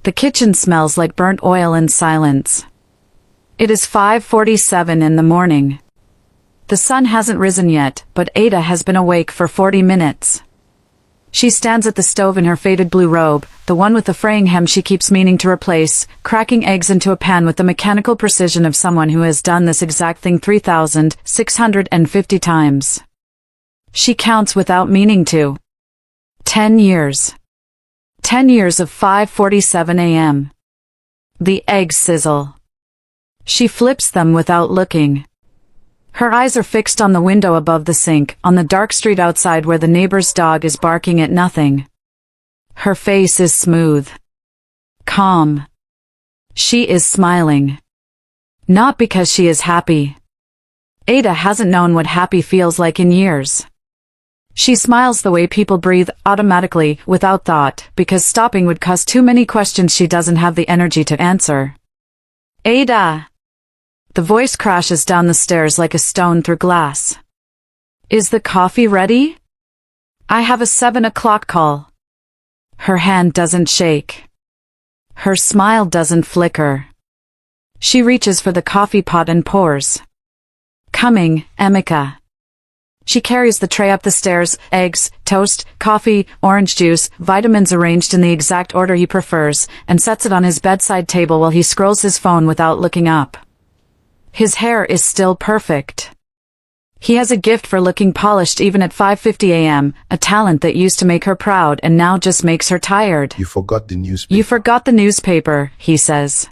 The kitchen smells like burnt oil and silence. It is 5:47 in the morning. The sun hasn't risen yet, but Ada has been awake for 40 minutes. She stands at the stove in her faded blue robe, the one with the fraying hem she keeps meaning to replace, cracking eggs into a pan with the mechanical precision of someone who has done this exact thing 3,650 times. She counts without meaning to. 10 years. 10 years of 5:47 a.m. The eggs sizzle. She flips them without looking. Her eyes are fixed on the window above the sink, on the dark street outside where the neighbor's dog is barking at nothing. Her face is smooth. Calm. She is smiling. Not because she is happy. Ada hasn't known what happy feels like in years. She smiles the way people breathe, automatically, without thought, because stopping would cause too many questions she doesn't have the energy to answer. Ada! The voice crashes down the stairs like a stone through glass. Is the coffee ready? I have a 7 o'clock call. Her hand doesn't shake. Her smile doesn't flicker. She reaches for the coffee pot and pours. Coming, Emeka. She carries the tray up the stairs, eggs, toast, coffee, orange juice, vitamins arranged in the exact order he prefers, and sets it on his bedside table while he scrolls his phone without looking up. His hair is still perfect. He has a gift for looking polished even at 5:50 a.m., a talent that used to make her proud and now just makes her tired. You forgot the newspaper. You forgot the newspaper, he says.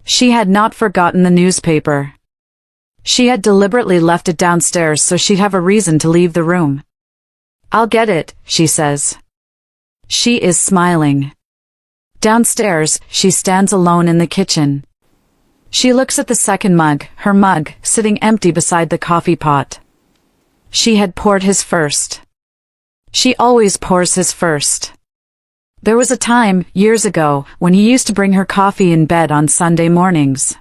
She had not forgotten the newspaper. She had deliberately left it downstairs so she'd have a reason to leave the room. I'll get it, she says. She is smiling. Downstairs, she stands alone in the kitchen. She looks at the second mug, her mug, sitting empty beside the coffee pot. She had poured his first. She always pours his first. There was a time, years ago, when he used to bring her coffee in bed on Sunday mornings.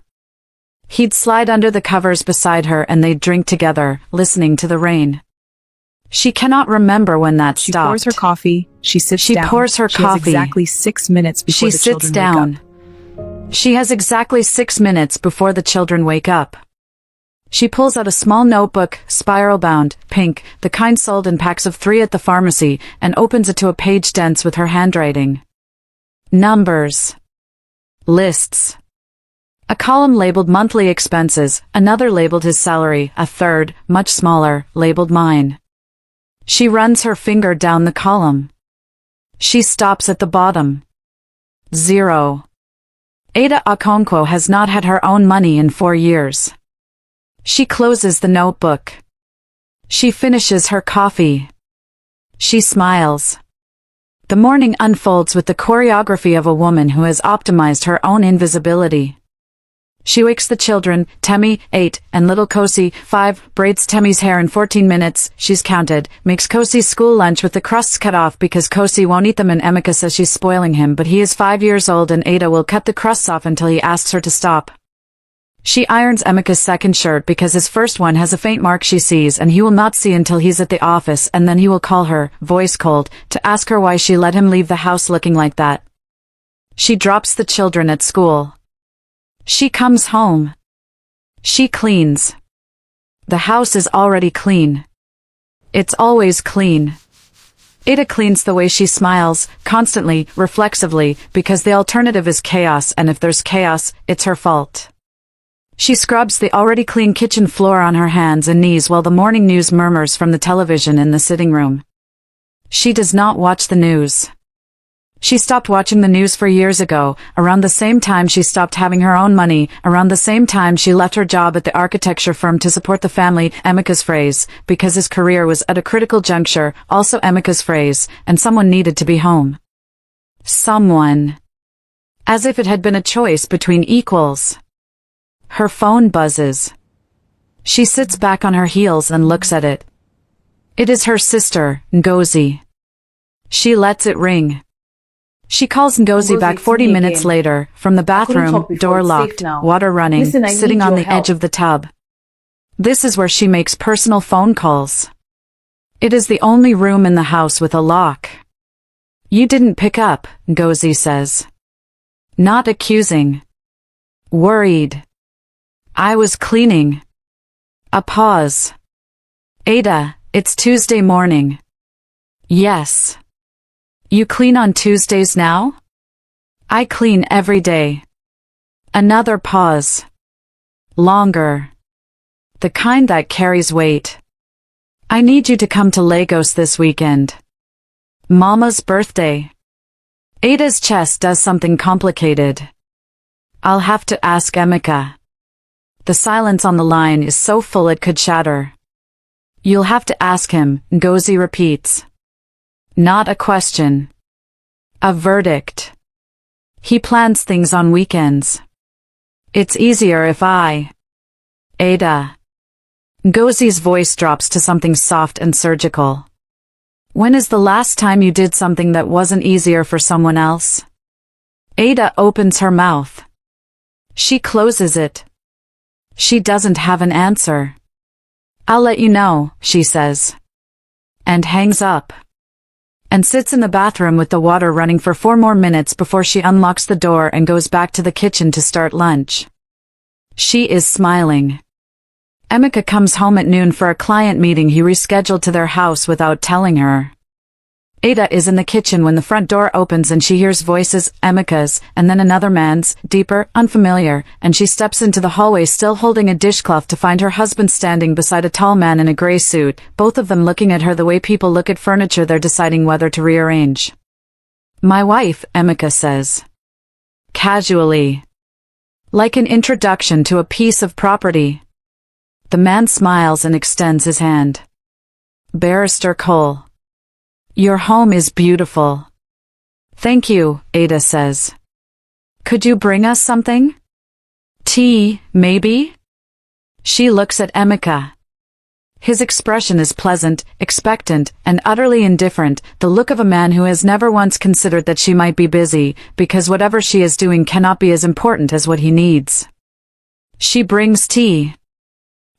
He'd slide under the covers beside her and they'd drink together, listening to the rain. She cannot remember when that stopped. She pours her coffee, she sits down. She pours her She coffee. has exactly 6 minutes before the children She sits down. wake up. She has exactly 6 minutes before the children wake up. She pulls out a small notebook, spiral-bound, pink, the kind sold in packs of 3 at the pharmacy, and opens it to a page dense with her handwriting. Numbers. Lists. A column labeled monthly expenses, another labeled his salary, a third, much smaller, labeled mine. She runs her finger down the column. She stops at the bottom. 0. Ada Okonkwo has not had her own money in 4 years. She closes the notebook. She finishes her coffee. She smiles. The morning unfolds with the choreography of a woman who has optimized her own invisibility. She wakes the children, Temi, 8, and little Kosi, 5, braids Temi's hair in 14 minutes, she's counted, makes Kosi's school lunch with the crusts cut off because Kosi won't eat them and Emeka says she's spoiling him, but he is 5 years old and Ada will cut the crusts off until he asks her to stop. She irons Emeka's second shirt because his first one has a faint mark she sees and he will not see until he's at the office, and then he will call her, voice cold, to ask her why she let him leave the house looking like that. She drops the children at school. She comes home. She cleans. The house is already clean. It's always clean. Ada cleans the way she smiles, constantly, reflexively, because the alternative is chaos, and if there's chaos, it's her fault. She scrubs the already clean kitchen floor on her hands and knees while the morning news murmurs from the television in the sitting room. She does not watch the news. She stopped watching the news 4 years ago, around the same time she stopped having her own money, around the same time she left her job at the architecture firm to support the family, Emeka's phrase, because his career was at a critical juncture, also Emeka's phrase, and someone needed to be home. Someone. As if it had been a choice between equals. Her phone buzzes. She sits back on her heels and looks at it. It is her sister, Ngozi. She lets it ring. She calls Ngozi back 40 minutes later, from the bathroom, door locked, water running, sitting on the edge of the tub. This is where she makes personal phone calls. It is the only room in the house with a lock. You didn't pick up, Ngozi says. Not accusing. Worried. I was cleaning. A pause. Ada, it's Tuesday morning. Yes. You clean on Tuesdays now? I clean every day. Another pause. Longer. The kind that carries weight. I need you to come to Lagos this weekend. Mama's birthday. Ada's chest does something complicated. I'll have to ask Emeka. The silence on the line is so full it could shatter. You'll have to ask him, Ngozi repeats. Not a question. A verdict. He plans things on weekends. It's easier if I... Ada. Ngozi's voice drops to something soft and surgical. When is the last time you did something that wasn't easier for someone else? Ada opens her mouth. She closes it. She doesn't have an answer. I'll let you know, she says. And hangs up. And sits in the bathroom with the water running for 4 more minutes before she unlocks the door and goes back to the kitchen to start lunch. She is smiling. Emeka comes home at noon for a client meeting he rescheduled to their house without telling her. Ada is in the kitchen when the front door opens and she hears voices, Emeka's, and then another man's, deeper, unfamiliar, and she steps into the hallway still holding a dishcloth to find her husband standing beside a tall man in a gray suit, both of them looking at her the way people look at furniture they're deciding whether to rearrange. My wife, Emeka says. Casually. Like an introduction to a piece of property. The man smiles and extends his hand. Barrister Cole. Your home is beautiful. Thank you, Ada says. Could you bring us something? Tea, maybe? She looks at Emeka. His expression is pleasant, expectant, and utterly indifferent, the look of a man who has never once considered that she might be busy, because whatever she is doing cannot be as important as what he needs. She brings tea.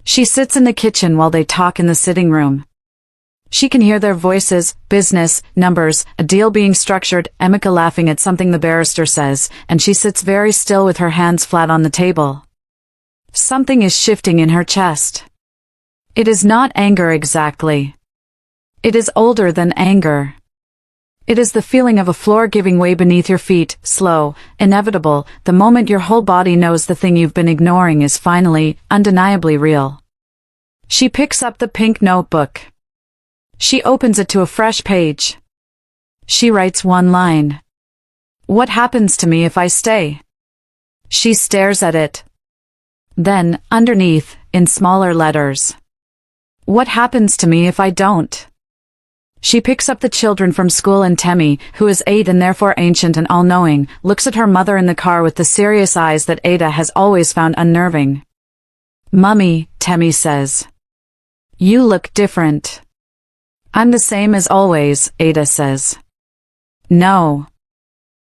She sits in the kitchen while they talk in the sitting room. She can hear their voices, business, numbers, a deal being structured, Emeka laughing at something the barrister says, and she sits very still with her hands flat on the table. Something is shifting in her chest. It is not anger exactly. It is older than anger. It is the feeling of a floor giving way beneath your feet, slow, inevitable, the moment your whole body knows the thing you've been ignoring is finally, undeniably real. She picks up the pink notebook. She opens it to a fresh page. She writes one line. What happens to me if I stay? She stares at it. Then, underneath, in smaller letters. What happens to me if I don't? She picks up the children from school and Temi, who is 8 and therefore ancient and all-knowing, looks at her mother in the car with the serious eyes that Ada has always found unnerving. Mummy, Temi says. You look different. I'm the same as always, Ada says. No.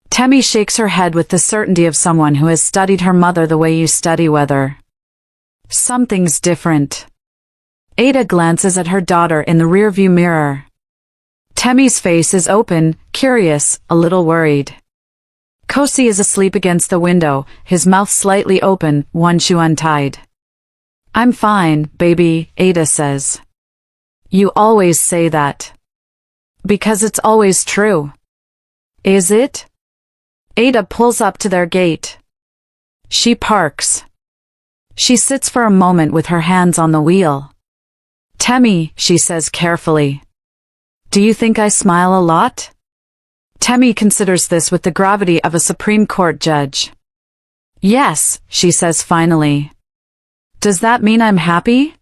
Temi shakes her head with the certainty of someone who has studied her mother the way you study weather. Something's different. Ada glances at her daughter in the rearview mirror. Temi's face is open, curious, a little worried. Kosi is asleep against the window, his mouth slightly open, one shoe untied. I'm fine, baby, Ada says. You always say that. Because it's always true. Is it? Ada pulls up to their gate. She parks. She sits for a moment with her hands on the wheel. Temi, she says carefully. Do you think I smile a lot? Temi considers this with the gravity of a Supreme Court judge. Yes, she says finally. Does that mean I'm happy?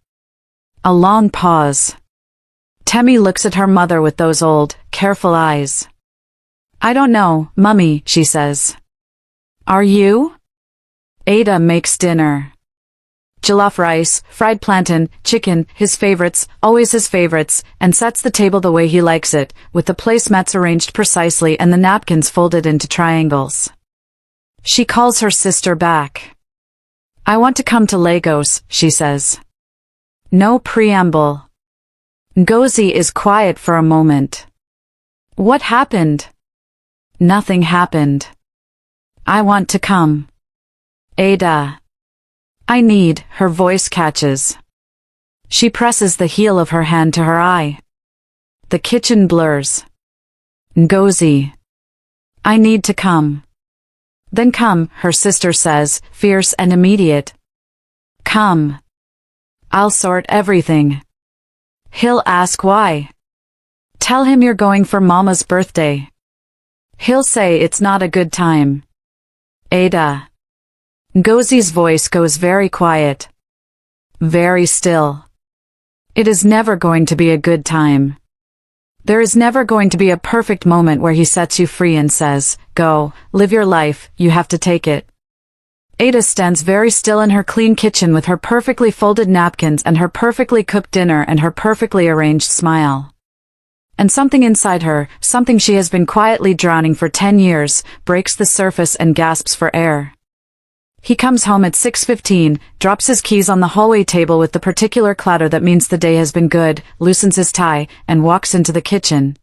A long pause. Temi looks at her mother with those old, careful eyes. I don't know, Mummy, she says. Are you? Ada makes dinner. Jollof rice, fried plantain, chicken, his favorites, always his favorites, and sets the table the way he likes it, with the placemats arranged precisely and the napkins folded into triangles. She calls her sister back. I want to come to Lagos, she says. No preamble. Ngozi is quiet for a moment. What happened? Nothing happened. I want to come. Ada. I need, her voice catches. She presses the heel of her hand to her eye. The kitchen blurs. Ngozi. I need to come. Then come, her sister says, fierce and immediate. Come. I'll sort everything. He'll ask why. Tell him you're going for Mama's birthday. He'll say it's not a good time. Ada. Ngozi's voice goes very quiet. Very still. It is never going to be a good time. There is never going to be a perfect moment where he sets you free and says, go, live your life, you have to take it. Ada stands very still in her clean kitchen with her perfectly folded napkins and her perfectly cooked dinner and her perfectly arranged smile. And something inside her, something she has been quietly drowning for 10 years, breaks the surface and gasps for air. He comes home at 6:15, drops his keys on the hallway table with the particular clatter that means the day has been good, loosens his tie, and walks into the kitchen.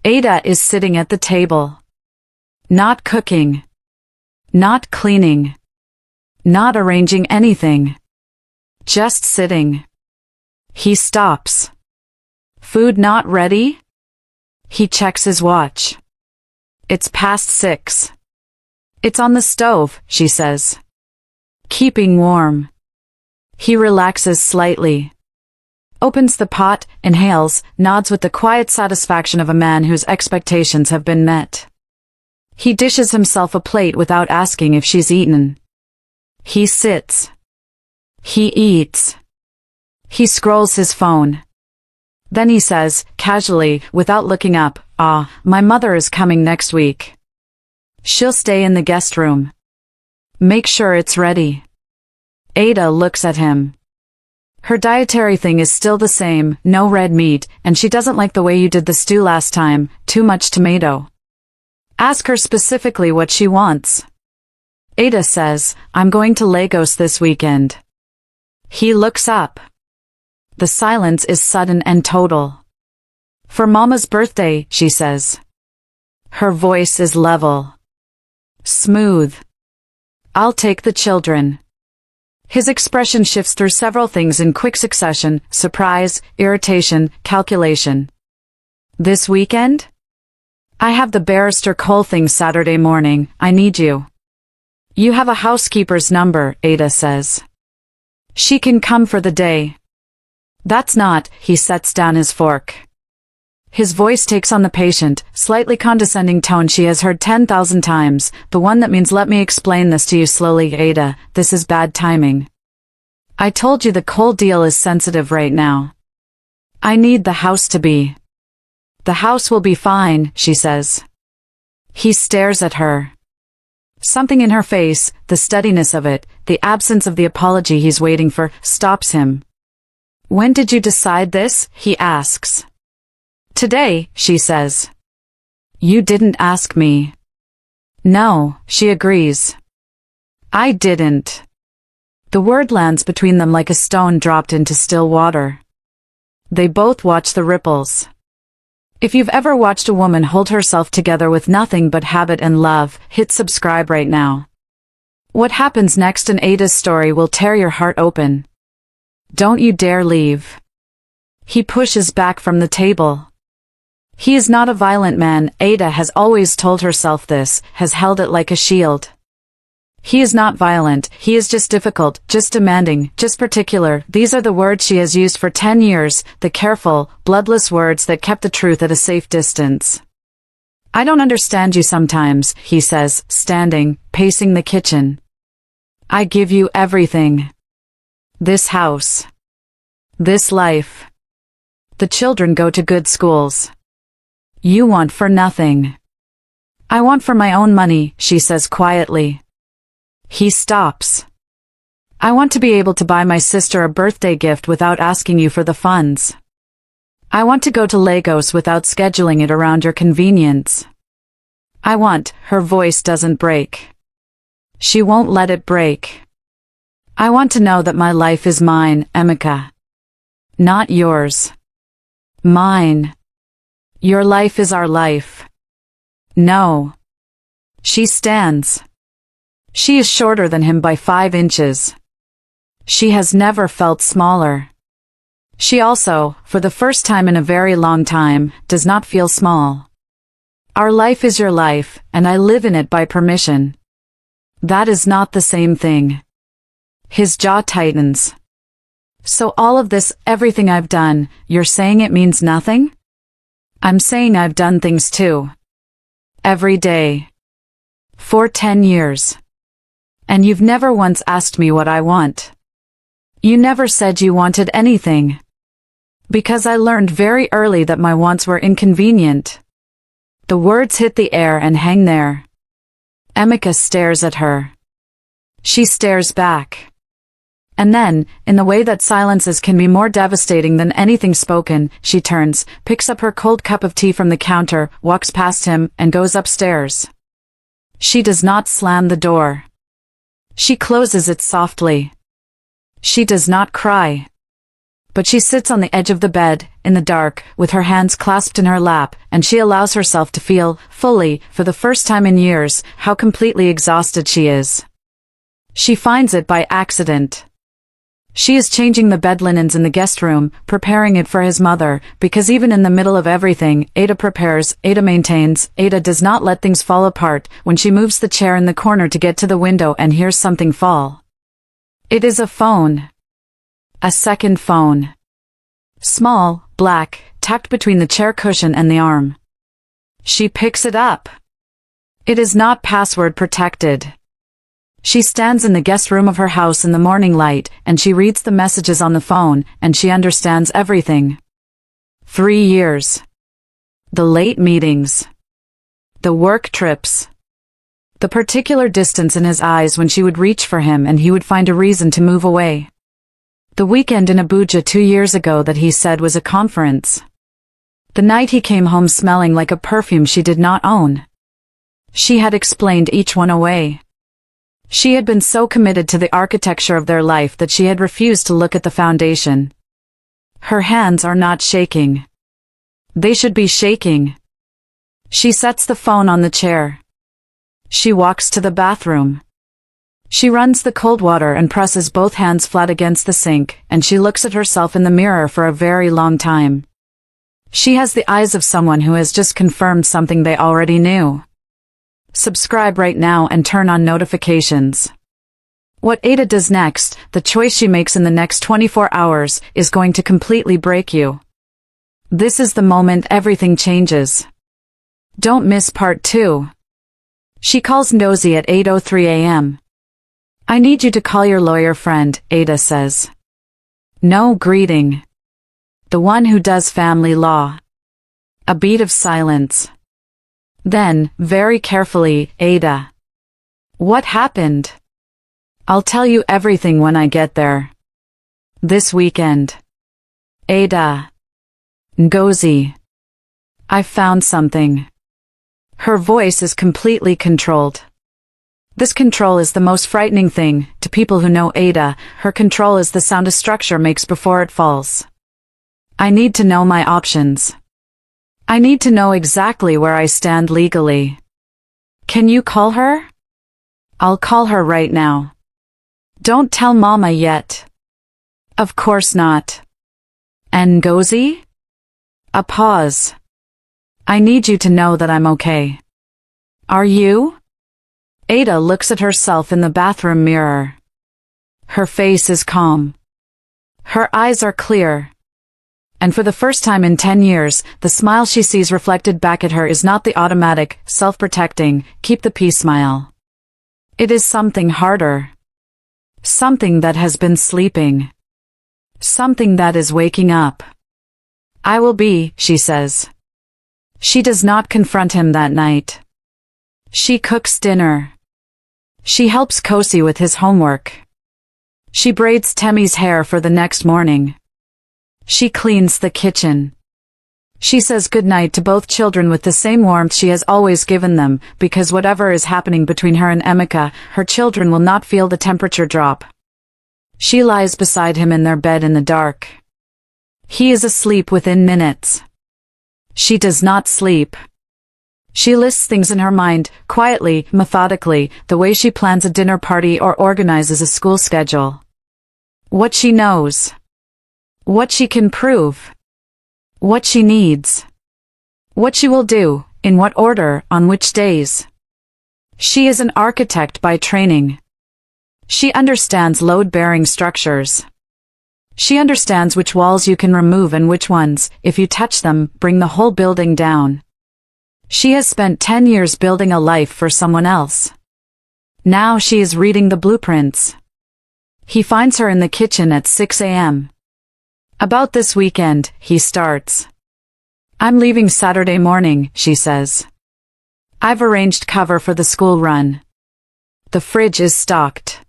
Ada is sitting at the table. Not cooking. Not cleaning. Not arranging anything. Just sitting. He stops. Food not ready? He checks his watch. It's past 6. It's on the stove, she says. Keeping warm. He relaxes slightly. Opens the pot, inhales, nods with the quiet satisfaction of a man whose expectations have been met. He dishes himself a plate without asking if she's eaten. He sits. He eats. He scrolls his phone. Then he says, casually, without looking up, my mother is coming next week. She'll stay in the guest room. Make sure it's ready. Ada looks at him. Her dietary thing is still the same, no red meat, and she doesn't like the way you did the stew last time, too much tomato. Ask her specifically what she wants. Ada says, I'm going to Lagos this weekend. He looks up. The silence is sudden and total. For Mama's birthday, she says. Her voice is level. Smooth. I'll take the children. His expression shifts through several things in quick succession: surprise, irritation, calculation. This weekend? I have the barrister Cole thing Saturday morning, I need you. You have a housekeeper's number, Ada says. She can come for the day. That's not, he sets down his fork. His voice takes on the patient, slightly condescending tone she has heard 10,000 times, the one that means let me explain this to you slowly, Ada, this is bad timing. I told you the Cole deal is sensitive right now. I need the house to be. The house will be fine, she says. He stares at her. Something in her face, the steadiness of it, the absence of the apology he's waiting for, stops him. When did you decide this? He asks. Today, she says. You didn't ask me. No, she agrees. I didn't. The word lands between them like a stone dropped into still water. They both watch the ripples. If you've ever watched a woman hold herself together with nothing but habit and love, hit subscribe right now. What happens next in Ada's story will tear your heart open. Don't you dare leave. He pushes back from the table. He is not a violent man, Ada has always told herself this, has held it like a shield. He is not violent, he is just difficult, just demanding, just particular. These are the words she has used for 10 years, the careful, bloodless words that kept the truth at a safe distance. I don't understand you sometimes, he says, standing, pacing the kitchen. I give you everything. This house. This life. The children go to good schools. You want for nothing. I want for my own money, she says quietly. He stops. I want to be able to buy my sister a birthday gift without asking you for the funds. I want to go to Lagos without scheduling it around your convenience. I want, her voice doesn't break. She won't let it break. I want to know that my life is mine, Emeka. Not yours. Mine. Your life is our life. No. She stands. She is shorter than him by 5 inches. She has never felt smaller. She also, for the first time in a very long time, does not feel small. Our life is your life, and I live in it by permission. That is not the same thing. His jaw tightens. So all of this, everything I've done, you're saying it means nothing? I'm saying I've done things too. Every day. For 10 years. And you've never once asked me what I want. You never said you wanted anything. Because I learned very early that my wants were inconvenient. The words hit the air and hang there. Emeka stares at her. She stares back. And then, in the way that silences can be more devastating than anything spoken, she turns, picks up her cold cup of tea from the counter, walks past him, and goes upstairs. She does not slam the door. She closes it softly. She does not cry. But she sits on the edge of the bed, in the dark, with her hands clasped in her lap, and she allows herself to feel, fully, for the first time in years, how completely exhausted she is. She finds it by accident. She is changing the bed linens in the guest room, preparing it for his mother, because even in the middle of everything, Ada prepares, Ada maintains, Ada does not let things fall apart, when she moves the chair in the corner to get to the window and hears something fall. It is a phone. A second phone. Small, black, tucked between the chair cushion and the arm. She picks it up. It is not password protected. She stands in the guest room of her house in the morning light, and she reads the messages on the phone, and she understands everything. 3 years. The late meetings. The work trips. The particular distance in his eyes when she would reach for him and he would find a reason to move away. The weekend in Abuja 2 years ago that he said was a conference. The night he came home smelling like a perfume she did not own. She had explained each one away. She had been so committed to the architecture of their life that she had refused to look at the foundation. Her hands are not shaking. They should be shaking. She sets the phone on the chair. She walks to the bathroom. She runs the cold water and presses both hands flat against the sink, and she looks at herself in the mirror for a very long time. She has the eyes of someone who has just confirmed something they already knew. Subscribe right now and turn on notifications. What Ada does next, the choice she makes in the next 24 hours, is going to completely break you. This is the moment everything changes. Don't miss part 2. She calls Nosy at 8:03 a.m. I need you to call your lawyer friend, Ada says. No greeting. The one who does family law. A beat of silence. Then, very carefully, Ada. What happened? I'll tell you everything when I get there. This weekend. Ada. Ngozi. I found something. Her voice is completely controlled. This control is the most frightening thing, to people who know Ada. Her control is the sound a structure makes before it falls. I need to know my options. I need to know exactly where I stand legally. Can you call her? I'll call her right now. Don't tell Mama yet. Of course not. And Ngozi? A pause. I need you to know that I'm okay. Are you? Ada looks at herself in the bathroom mirror. Her face is calm. Her eyes are clear. And for the first time in 10 years, the smile she sees reflected back at her is not the automatic, self-protecting, keep the peace smile. It is something harder. Something that has been sleeping. Something that is waking up. I will be, she says. She does not confront him that night. She cooks dinner. She helps Kosi with his homework. She braids Temi's hair for the next morning. She cleans the kitchen. She says goodnight to both children with the same warmth she has always given them, because whatever is happening between her and Emeka, her children will not feel the temperature drop. She lies beside him in their bed in the dark. He is asleep within minutes. She does not sleep. She lists things in her mind, quietly, methodically, the way she plans a dinner party or organizes a school schedule. What she knows. What she can prove. What she needs. What she will do, in what order, on which days. She is an architect by training. She understands load-bearing structures. She understands which walls you can remove and which ones, if you touch them, bring the whole building down. She has spent 10 years building a life for someone else. Now she is reading the blueprints. He finds her in the kitchen at 6 a.m. About this weekend, he starts. I'm leaving Saturday morning, she says. I've arranged cover for the school run. The fridge is stocked.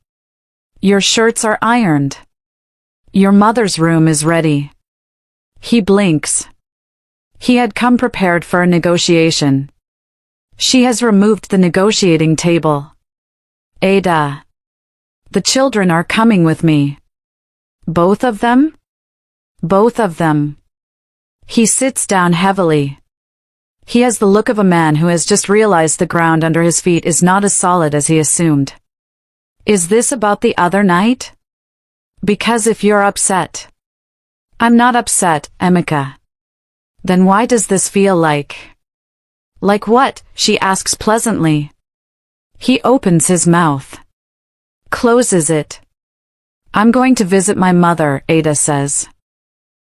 Your shirts are ironed. Your mother's room is ready. He blinks. He had come prepared for a negotiation. She has removed the negotiating table. Ada. The children are coming with me. Both of them? Both of them. He sits down heavily. He has the look of a man who has just realized the ground under his feet is not as solid as he assumed. Is this about the other night? Because if you're upset. I'm not upset, Emeka. Then why does this feel like? Like what? She asks pleasantly. He opens his mouth. Closes it. I'm going to visit my mother, Ada says.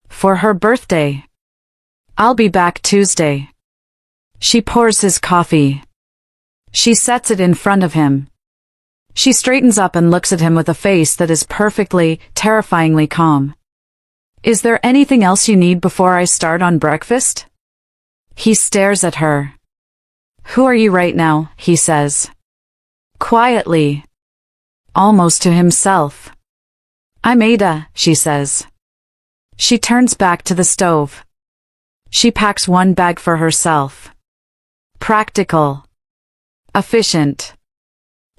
For her birthday. I'll be back Tuesday. She pours his coffee. She sets it in front of him. She straightens up and looks at him with a face that is perfectly, terrifyingly calm. Is there anything else you need before I start on breakfast? He stares at her. Who are you right now, he says. Quietly. Almost to himself. I'm Ada, she says. She turns back to the stove. She packs one bag for herself. Practical. Efficient.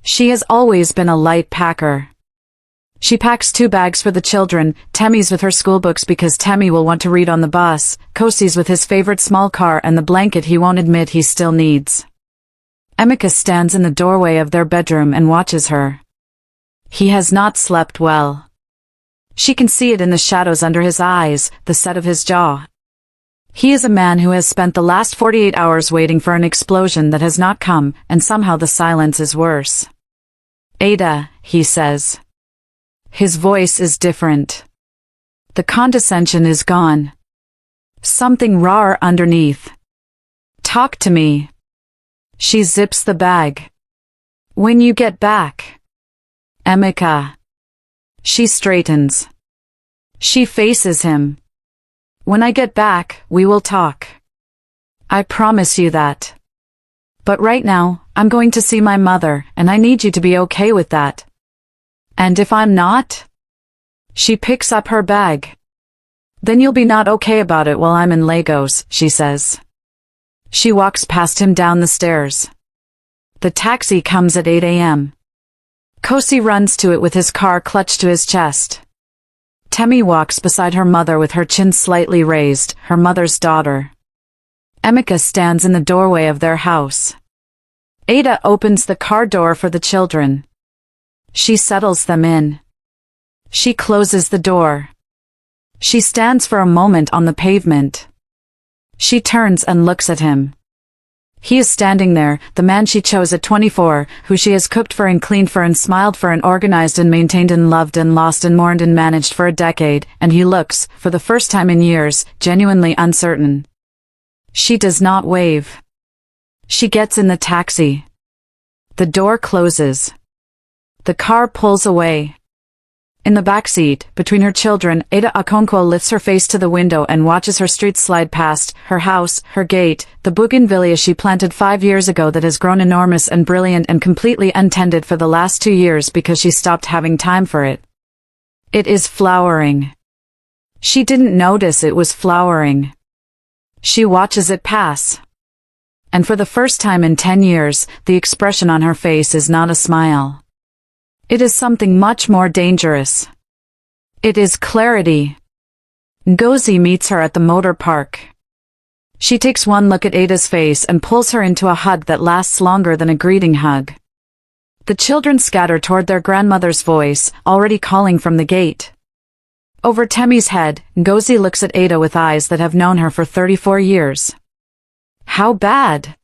She has always been a light packer. She packs 2 bags for the children, Temmie's with her school books because Temmie will want to read on the bus, Kosi's with his favorite small car and the blanket he won't admit he still needs. Emeka stands in the doorway of their bedroom and watches her. He has not slept well. She can see it in the shadows under his eyes, the set of his jaw. He is a man who has spent the last 48 hours waiting for an explosion that has not come, and somehow the silence is worse. Ada, he says. His voice is different. The condescension is gone. Something rawer underneath. Talk to me. She zips the bag. When you get back. Emeka. She straightens. She faces him. When I get back, we will talk. I promise you that. But right now, I'm going to see my mother, and I need you to be okay with that. And if I'm not? She picks up her bag. Then you'll be not okay about it while I'm in Lagos, she says. She walks past him down the stairs. The taxi comes at 8 a.m. Kosi runs to it with his car clutched to his chest. Temmie walks beside her mother with her chin slightly raised, her mother's daughter. Emeka stands in the doorway of their house. Ada opens the car door for the children. She settles them in. She closes the door. She stands for a moment on the pavement. She turns and looks at him. He is standing there, the man she chose at 24, who she has cooked for and cleaned for and smiled for and organized and maintained and loved and lost and mourned and managed for a decade, and he looks, for the first time in years, genuinely uncertain. She does not wave. She gets in the taxi. The door closes. The car pulls away. In the back seat, between her children, Ada Okonkwo lifts her face to the window and watches her streets slide past, her house, her gate, the bougainvillea she planted 5 years ago that has grown enormous and brilliant and completely untended for the last 2 years because she stopped having time for it. It is flowering. She didn't notice it was flowering. She watches it pass. And for the first time in 10 years, the expression on her face is not a smile. It is something much more dangerous. It is clarity. Ngozi meets her at the motor park. She takes one look at Ada's face and pulls her into a hug that lasts longer than a greeting hug. The children scatter toward their grandmother's voice, already calling from the gate. Over Temmie's head, Ngozi looks at Ada with eyes that have known her for 34 years. How bad?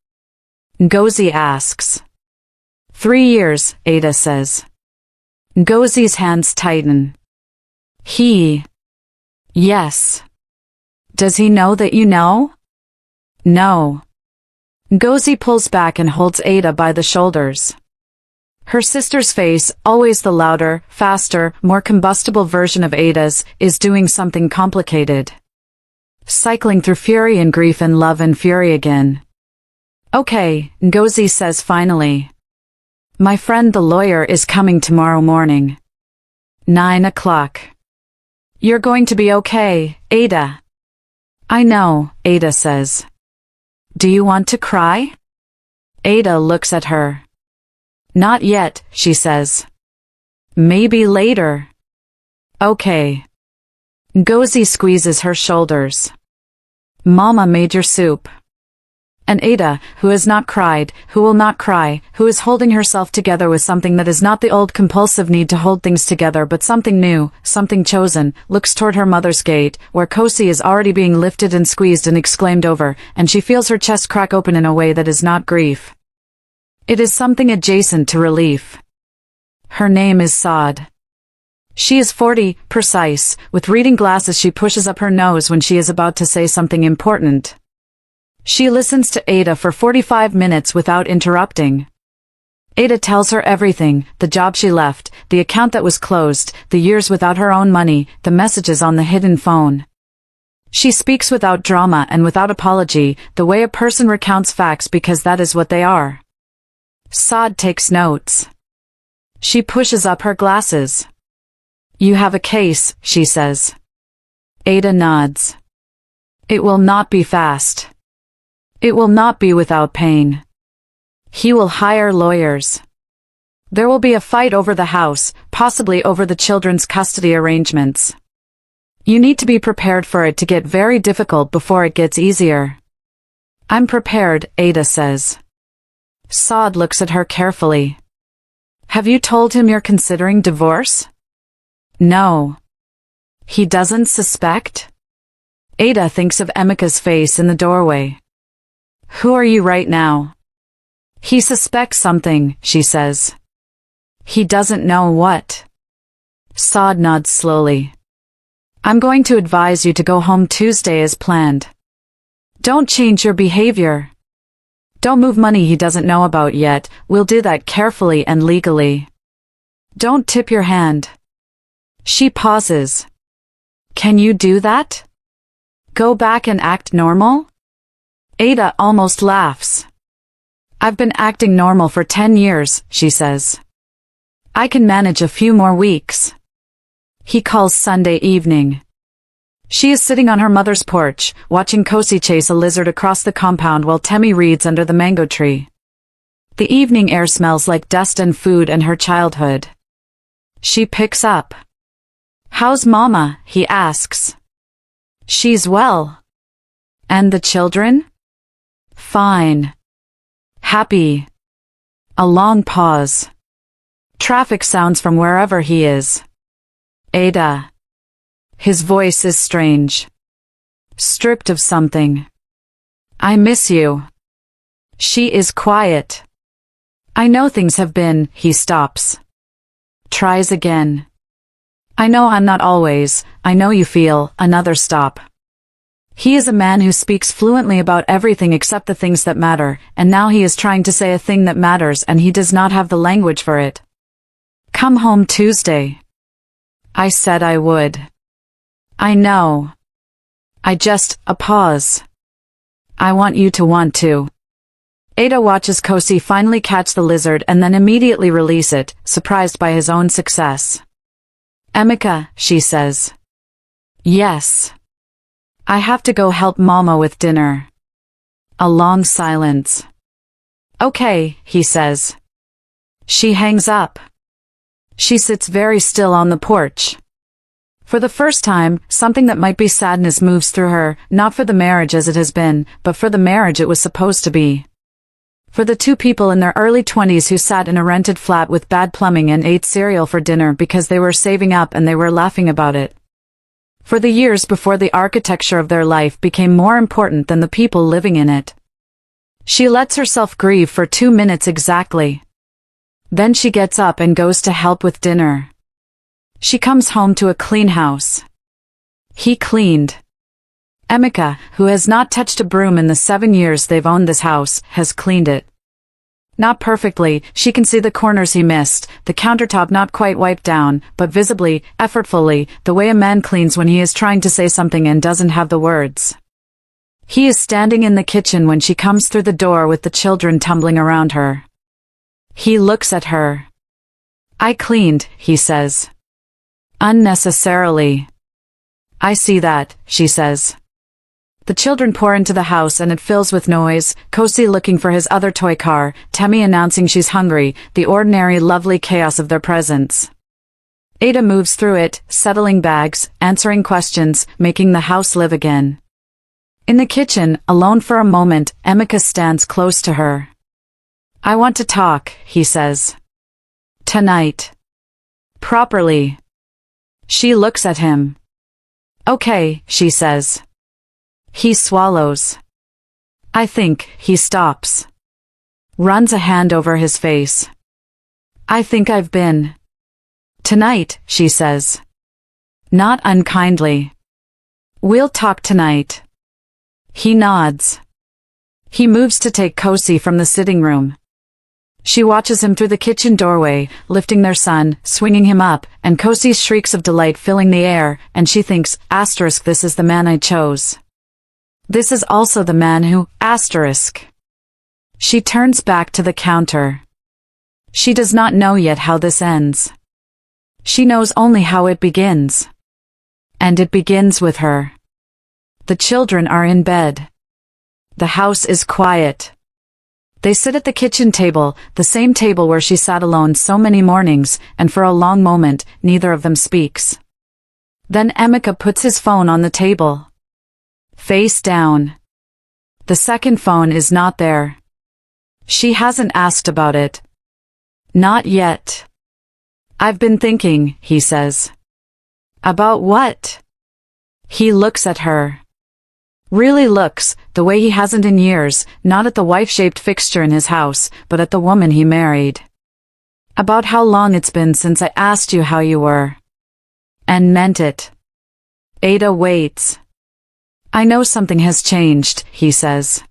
Ngozi asks. 3 years, Ada says. Ngozi's hands tighten. Yes. Does he know that you know? No. Ngozi pulls back and holds Ada by the shoulders. Her sister's face, always the louder, faster, more combustible version of Ada's, is doing something complicated. Cycling through fury and grief and love and fury again. Okay, Ngozi says finally. My friend the lawyer is coming tomorrow morning. 9 o'clock. You're going to be okay, Ada. I know, Ada says. Do you want to cry? Ada looks at her. Not yet, she says. Maybe later. Okay. Ngozi squeezes her shoulders. Mama made your soup. And Ada, who has not cried, who will not cry, who is holding herself together with something that is not the old compulsive need to hold things together but something new, something chosen, looks toward her mother's gate, where Kosi is already being lifted and squeezed and exclaimed over, and she feels her chest crack open in a way that is not grief. It is something adjacent to relief. Her name is Saad. She is 40, precise, with reading glasses. She pushes up her nose when she is about to say something important. She listens to Ada for 45 minutes without interrupting. Ada tells her everything, the job she left, the account that was closed, the years without her own money, the messages on the hidden phone. She speaks without drama and without apology, the way a person recounts facts because that is what they are. Saad takes notes. She pushes up her glasses. You have a case, she says. Ada nods. It will not be fast. It will not be without pain. He will hire lawyers. There will be a fight over the house, possibly over the children's custody arrangements. You need to be prepared for it to get very difficult before it gets easier. I'm prepared, Ada says. Saad looks at her carefully. Have you told him you're considering divorce? No. He doesn't suspect? Ada thinks of Emika's face in the doorway. Who are you right now? He suspects something, she says. He doesn't know what. Saad nods slowly. I'm going to advise you to go home Tuesday as planned. Don't change your behavior. Don't move money he doesn't know about yet, we'll do that carefully and legally. Don't tip your hand. She pauses. Can you do that? Go back and act normal? Ada almost laughs. I've been acting normal for 10 years, she says. I can manage a few more weeks. He calls Sunday evening. She is sitting on her mother's porch, watching Kosi chase a lizard across the compound while Temmie reads under the mango tree. The evening air smells like dust and food and her childhood. She picks up. How's Mama? He asks. She's well. And the children? Fine. Happy. A long pause. Traffic sounds from wherever he is. Ada. His voice is strange. Stripped of something. I miss you. She is quiet. I know things have been, he stops. Tries again. I know I'm not always, I know you feel, another stop. He is a man who speaks fluently about everything except the things that matter, and now he is trying to say a thing that matters and he does not have the language for it. Come home Tuesday. I said I would. I know. A pause. I want you to want to. Ada watches Kosi finally catch the lizard and then immediately release it, surprised by his own success. Emika, she says. Yes. I have to go help Mama with dinner. A long silence. Okay, he says. She hangs up. She sits very still on the porch. For the first time, something that might be sadness moves through her, not for the marriage as it has been, but for the marriage it was supposed to be. For the two people in their early 20s who sat in a rented flat with bad plumbing and ate cereal for dinner because they were saving up and they were laughing about it. For the years before the architecture of their life became more important than the people living in it. She lets herself grieve for 2 minutes exactly. Then she gets up and goes to help with dinner. She comes home to a clean house. He cleaned. Emeka, who has not touched a broom in the 7 years they've owned this house, has cleaned it. Not perfectly, she can see the corners he missed, the countertop not quite wiped down, but visibly, effortfully, the way a man cleans when he is trying to say something and doesn't have the words. He is standing in the kitchen when she comes through the door with the children tumbling around her. He looks at her. "I cleaned," he says. "Unnecessarily." "I see that," she says. The children pour into the house and it fills with noise, Kosi looking for his other toy car, Temi announcing she's hungry, the ordinary lovely chaos of their presence. Ada moves through it, settling bags, answering questions, making the house live again. In the kitchen, alone for a moment, Emeka stands close to her. "I want to talk," he says. "Tonight. Properly." She looks at him. "Okay," she says. He swallows. "I think," he stops. Runs a hand over his face. "I think I've been." "Tonight," she says. Not unkindly. "We'll talk tonight." He nods. He moves to take Kosi from the sitting room. She watches him through the kitchen doorway, lifting their son, swinging him up, and Kosi's shrieks of delight filling the air, and she thinks, *, this is the man I chose. This is also the man who, *. She turns back to the counter. She does not know yet how this ends. She knows only how it begins. And it begins with her. The children are in bed. The house is quiet. They sit at the kitchen table, the same table where she sat alone so many mornings, and for a long moment, neither of them speaks. Then Emeka puts his phone on the table. Face down. The second phone is not there. She hasn't asked about it. Not yet. "I've been thinking," he says. "About what?" He looks at her. Really looks, the way he hasn't in years, not at the wife-shaped fixture in his house, but at the woman he married. "About how long it's been since I asked you how you were." And meant it. Ada waits. "I know something has changed," he says.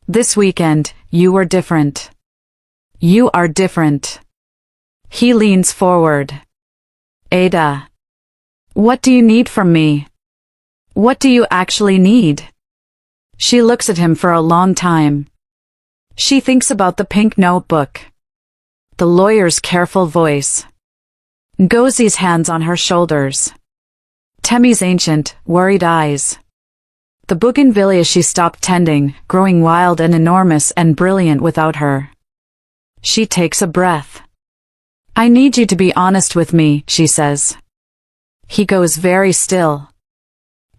"This weekend, you were different. You are different." He leans forward. "Ada. What do you need from me? What do you actually need?" She looks at him for a long time. She thinks about the pink notebook. The lawyer's careful voice. Ngozi's hands on her shoulders. Temi's ancient, worried eyes. The bougainvillea she stopped tending, growing wild and enormous and brilliant without her. She takes a breath. "I need you to be honest with me," she says. He goes very still.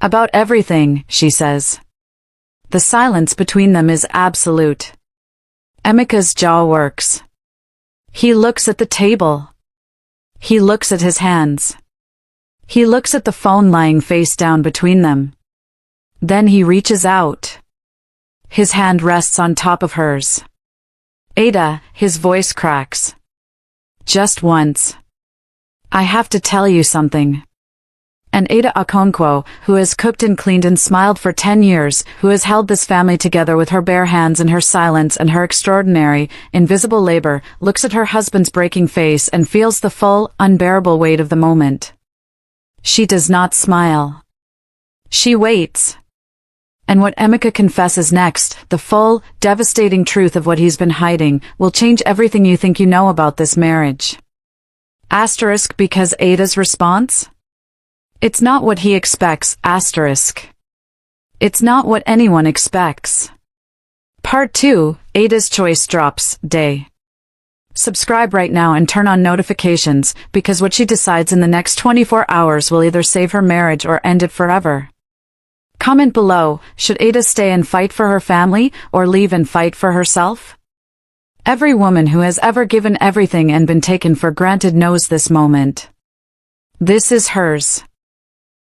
"About everything," she says. The silence between them is absolute. Emeka's jaw works. He looks at the table. He looks at his hands. He looks at the phone lying face down between them. Then he reaches out. His hand rests on top of hers. "Ada," his voice cracks. "Just once. I have to tell you something." And Ada Okonkwo, who has cooked and cleaned and smiled for 10 years, who has held this family together with her bare hands and her silence and her extraordinary, invisible labor, looks at her husband's breaking face and feels the full, unbearable weight of the moment. She does not smile. She waits. And what Emeka confesses next, the full, devastating truth of what he's been hiding, will change everything you think you know about this marriage. * Because Ada's response? It's not what he expects, *. It's not what anyone expects. Part 2, Ada's choice drops, day. Subscribe right now and turn on notifications, because what she decides in the next 24 hours will either save her marriage or end it forever. Comment below, should Ada stay and fight for her family, or leave and fight for herself? Every woman who has ever given everything and been taken for granted knows this moment. This is hers.